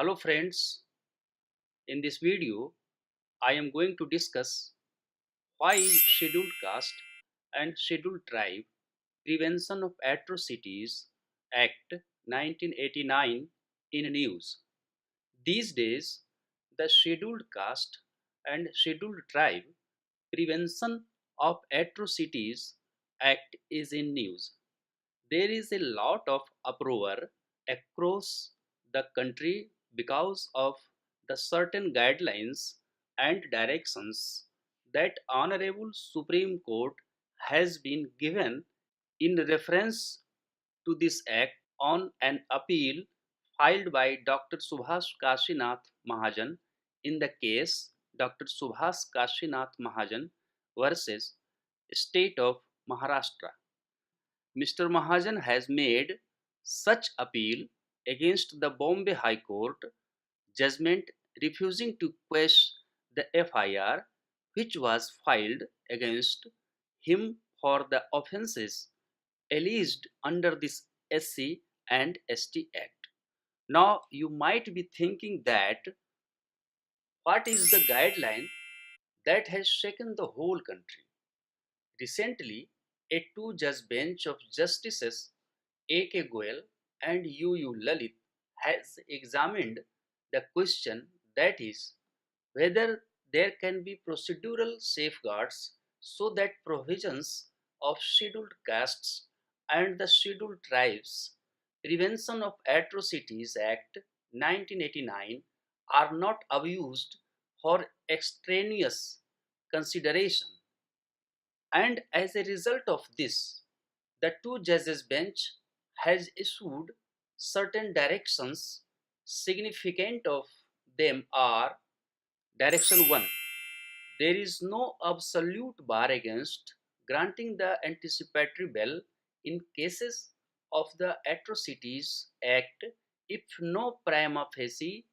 Hello friends, in this video I am going to discuss why Scheduled Caste and Scheduled Tribe Prevention of Atrocities Act 1989 in news. These days, the Scheduled Caste and Scheduled Tribe Prevention of Atrocities Act is in news. There is a lot of uproar across the country because of the certain guidelines and directions that Honorable Supreme Court has been given in reference to this act on an appeal filed by Dr. Subhash Kashinath Mahajan in the case Dr. Subhash Kashinath Mahajan versus State of Maharashtra. Mr. Mahajan has made such appeal against the Bombay High Court judgment refusing to quash the FIR which was filed against him for the offences alleged under this SC and ST Act. Now you might be thinking that what is the guideline that has shaken the whole country? Recently, a two-judge bench of Justices A.K. Goyal and U. Lalit has examined the question, that is, whether there can be procedural safeguards so that provisions of Scheduled Castes and the Scheduled Tribes Prevention of Atrocities Act 1989 are not abused for extraneous consideration. And as a result of this, the two judges bench has issued certain directions. Significant of them are: Direction 1. There is no absolute bar against granting the anticipatory bail in cases of the Atrocities Act if no prima facie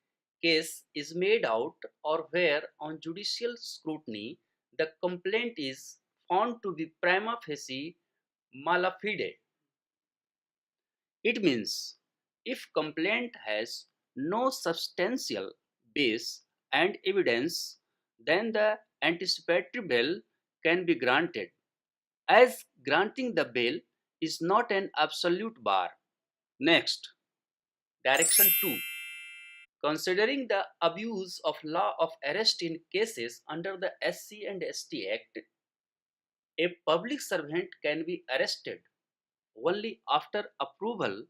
case is made out or where on judicial scrutiny the complaint is found to be prima facie mala fide. It means if complaint has no substantial base and evidence, then the anticipatory bail can be granted, as granting the bail is not an absolute bar. Next, Direction 2. Considering the abuse of law of arrest in cases under the SC and ST Act, a public servant can be arrested only after approval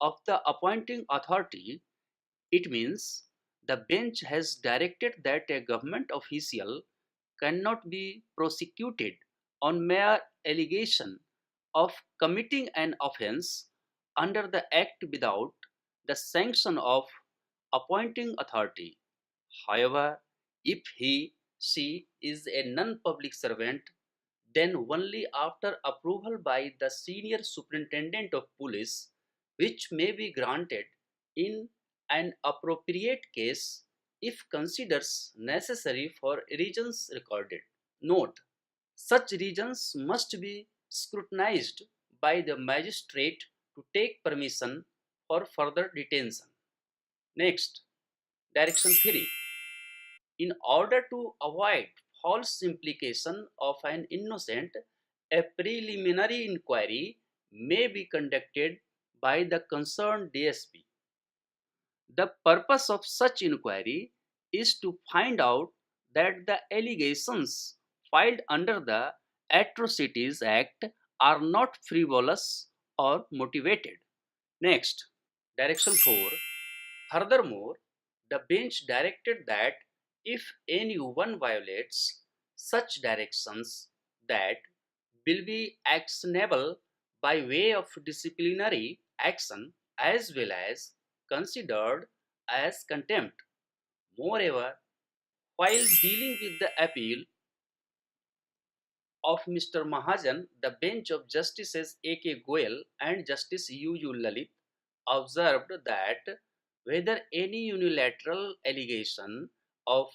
of the appointing authority. It means the bench has directed that a government official cannot be prosecuted on mere allegation of committing an offense under the act without the sanction of appointing authority. However, if she is a non-public servant, then only after approval by the senior superintendent of police, which may be granted in an appropriate case if considers necessary for reasons recorded. Note: such reasons must be scrutinized by the magistrate to take permission for further detention. Next, Direction 3. In order to avoid false implication of an innocent, a preliminary inquiry may be conducted by the concerned DSP. The purpose of such inquiry is to find out that the allegations filed under the Atrocities Act are not frivolous or motivated. Next, Direction 4. Furthermore, the bench directed that if anyone violates such directions, that will be actionable by way of disciplinary action as well as considered as contempt. Moreover, while dealing with the appeal of Mr. Mahajan, the bench of Justices A.K. Goyal and Justice U. Lalit observed that whether any unilateral allegation of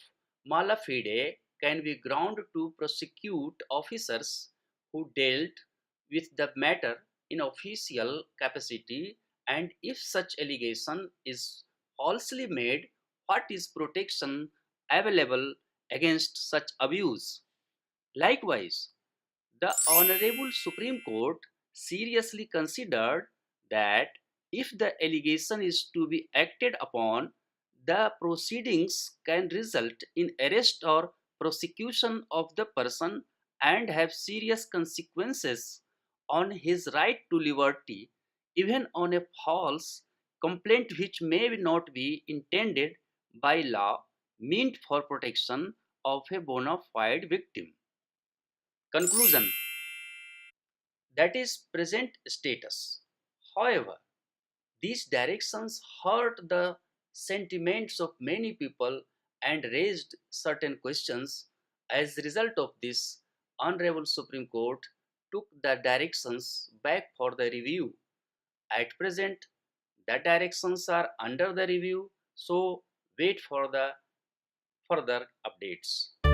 mala fide can be ground to prosecute officers who dealt with the matter in official capacity, and if such allegation is falsely made what is protection available against such abuse. Likewise, the Honorable Supreme Court seriously considered that if the allegation is to be acted upon, the proceedings can result in arrest or prosecution of the person and have serious consequences on his right to liberty, even on a false complaint which may not be intended by law, meant for protection of a bona fide victim. Conclusion, that is present status. However, these directions hurt the sentiments of many people and raised certain questions. As a result of this, Honorable Supreme Court took the directions back for the review. At present, the directions are under the review, so wait for the further updates.